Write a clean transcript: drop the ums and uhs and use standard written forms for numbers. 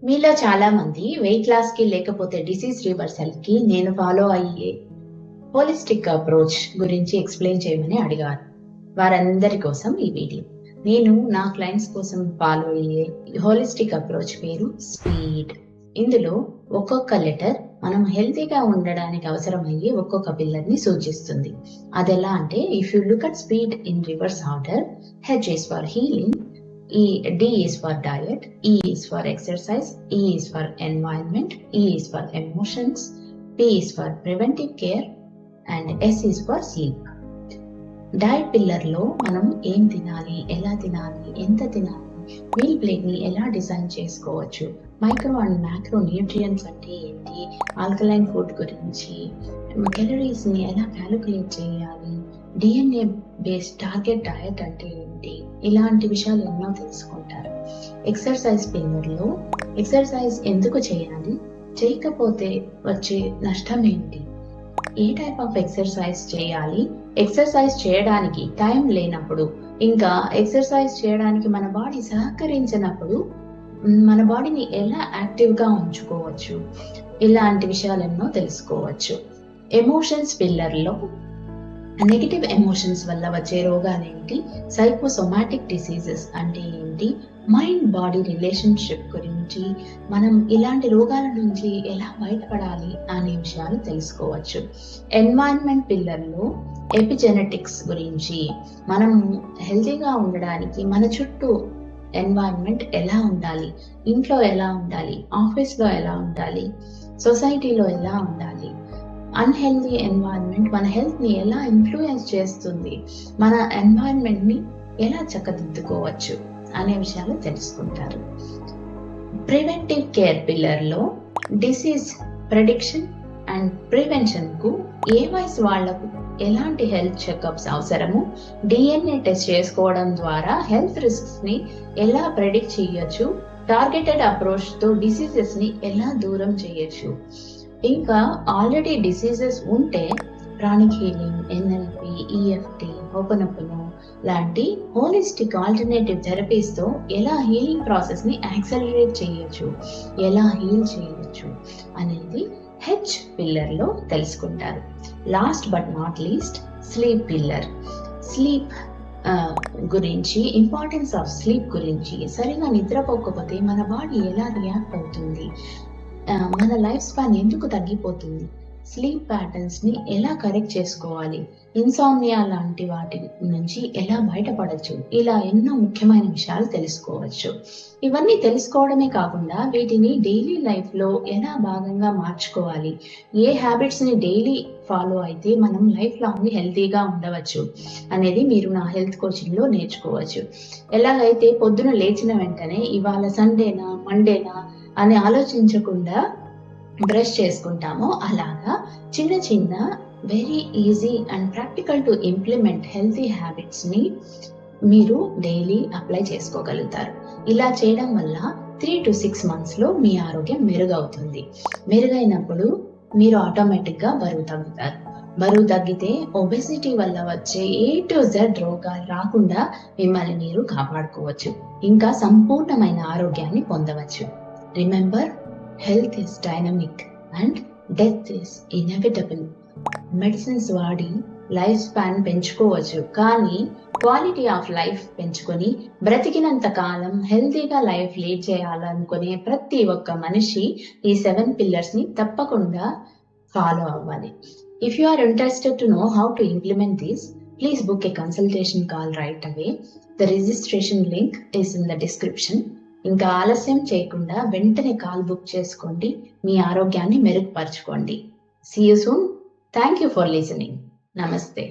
మీలో చాలా మంది వెయిట్ లాస్ కి లేకపోతే డిసీజ్ రివర్సల్ కి నేను ఫాలో అయ్యే హోలిస్టిక్ అప్రోచ్ గురించి ఎక్స్ప్లెయిన్ చేయమని అడిగారు. వారందరి కోసం ఈ వీడియో. నేను నా క్లయింట్స్ కోసం ఫాలో అయ్యే హోలిస్టిక్ అప్రోచ్ పేరు స్పీడ్. ఇందులో ఒక్కొక్క లెటర్ మనం హెల్తీగా ఉండడానికి అవసరమయ్యే ఒక్కొక్క పిల్లర్ ని సూచిస్తుంది. అదెలా అంటే, if you look at speed in reverse order, H is for healing, D is for diet, E is for exercise, E is for environment, E is for emotions, P is for preventive care, and S is for sleep. Diet pillar లో మనం ఏం తినాలి, ఎలా తినాలి, ఎంత తినాలి, meal plate ని ఎలా డిజైన్ చేసుకోవచ్చు, మైక్రో అండ్ మ్యాక్రో న్యూట్రియంట్స్ అంటే ఏంటి, ఆల్కలైన్ ఫుడ్ గురించి, క్యాలరీస్ ని ఎలా క్యాలిక్యులేట్ చేయాలి, డిఎన్ఏ బేస్డ్ టార్గెట్ డయట్ అంటే ఏంటి, ఇలాంటి విషయాలు ఎన్నో తెలుసుకుంటారు. ఎక్సర్సైజ్ పిల్లర్ లో ఎక్సర్సైజ్ ఎందుకు చేయాలి, చేయకపోతే వచ్చే నష్టం ఏంటి, ఏ టైప్ ఆఫ్ ఎక్సర్సైజ్ చేయాలి, ఎక్సర్సైజ్ చేయడానికి టైం లేనప్పుడు, ఇంకా ఎక్సర్సైజ్ చేయడానికి మన బాడీ సహకరించినప్పుడు మన బాడీని ఎలా యాక్టివ్ గా ఉంచుకోవచ్చు, ఇలాంటి విషయాలెన్నో తెలుసుకోవచ్చు. ఎమోషన్స్ పిల్లర్ లో నెగిటివ్ ఎమోషన్స్ వల్ల వచ్చే రోగాలు ఏంటి, సైకోసోమాటిక్ డిసీజెస్ అంటే ఏంటి, మైండ్ బాడీ రిలేషన్షిప్ గురించి, మనం ఇలాంటి రోగాల నుంచి ఎలా బయటపడాలి అనే విషయాలు తెలుసుకోవచ్చు. ఎన్వైరన్మెంట్ పిల్లర్లో ఎపిజెనెటిక్స్ గురించి, మనం హెల్తీగా ఉండడానికి మన చుట్టూ ఎన్వైరన్మెంట్ ఎలా ఉండాలి, ఇంట్లో ఎలా ఉండాలి, ఆఫీస్లో ఎలా ఉండాలి, సొసైటీలో ఎలా ఉండాలి, అన్హెల్దీ ఎన్వైరన్మెంట్ మన హెల్త్ ని ఎలా ఇన్ఫ్లుయెన్స్ చేస్తుంది, మన ఎన్వైరన్మెంట్ ని ఎలా చక్కదిద్దుకోవచ్చు అనే విషయాలు తెలుసుకుంటారు. ప్రివెంటివ్ కేర్ పిల్లర్ లో డిసీజ్ ప్రెడిక్షన్ అండ్ ప్రివెన్షన్ కు ఏ వయసు వాళ్లకు ఎలాంటి హెల్త్ చెకప్స్ అవసరము, డిఎన్ఏ టెస్ట్ చేసుకోవడం ద్వారా హెల్త్ రిస్క్స్ ని ఎలా ప్రెడిక్ట్ చేయొచ్చు, టార్గెటెడ్ అప్రోచ్ తో డిసీజెస్ ని ఎలా దూరం చేయొచ్చు, ఇంకా ఆల్రెడీ డిసీజెస్ ఉంటే pranic healing, NLP, EFT, hooponopono లాంటి హోలిస్టిక్ ఆల్టర్నేటివ్ థెరపీస్ తో ఎలా హీలింగ్ ప్రాసెస్ ని యాక్సలరేట్ చేయొచ్చు, ఎలా హీల్ చేయొచ్చు అనేది హెచ్ పిల్లర్ లో తెలుసుకుంటారు. Last but not least sleep pillar. Sleep గురించి, ఇంపార్టెన్స్ ఆఫ్ స్లీప్ గురించి, సరిగా నిద్రపోకపోతే మన బాడీ ఎలా రియాక్ట్ అవుతుంది, మన లైఫ్ స్పాన్ ఎందుకు తగ్గిపోతుంది, స్లీప్ ప్యాటర్న్స్ ని ఎలా కరెక్ట్ చేసుకోవాలి, ఇన్సామ్నియా లాంటి వాటి నుంచి ఎలా బయటపడచ్చు, ఇలా ఎన్నో ముఖ్యమైన విషయాలు తెలుసుకోవచ్చు. ఇవన్నీ తెలుసుకోవడమే కాకుండా వీటిని డైలీ లైఫ్ లో ఎలా భాగంగా మార్చుకోవాలి, ఏ హ్యాబిట్స్ ని డైలీ ఫాలో అయితే మనం లైఫ్ లాంగ్ హెల్తీగా ఉండవచ్చు అనేది మీరు నా హెల్త్ కోచింగ్ లో నేర్చుకోవచ్చు. ఎలాగైతే పొద్దున లేచిన వెంటనే ఇవాళ సండేనా మండేనా అని ఆలోచించకుండా బ్రష్ చేసుకుంటామో, అలాగా చిన్న చిన్న very easy and practical to implement healthy habits ని మీరు డైలీ అప్లై చేసుకోగలుగుతారు. ఇలా చేయడం వల్ల 3 to 6 months లో మీ ఆరోగ్యం మెరుగవుతుంది. మెరుగైనప్పుడు మీరు ఆటోమేటిక్ గా బరువు తగ్గుతారు. బరువు తగ్గితే ఒబెసిటీ వల్ల వచ్చే A to Z రోగాలు రాకుండా మిమ్మల్ని మీరు కాపాడుకోవచ్చు, ఇంకా సంపూర్ణమైన ఆరోగ్యాన్ని పొందవచ్చు. Remember, health is dynamic and death is inevitable. Medicines వాడి లైఫ్ స్పాన్ పెంచుకోవచ్చు, కానీ క్వాలిటీ ఆఫ్ లైఫ్ పెంచుకొని బ్రతికినంత కాలం హెల్తీగా లైఫ్ లీడ్ చేయాలనుకునే ప్రతి ఒక్క మనిషి ఈ 7 పిల్లర్స్ ని తప్పకుండా ఫాలో అవ్వాలి. If you are interested to know how to implement these, please book a consultation call right away. The registration link is in the description. ఇంకా ఆలస్యం చేయకుండా వెంటనే కాల్ బుక్ చేసుకోండి, మీ ఆరోగ్యాన్ని మెరుగుపరచుకోండి. See you soon. Thank you for listening. Namaste.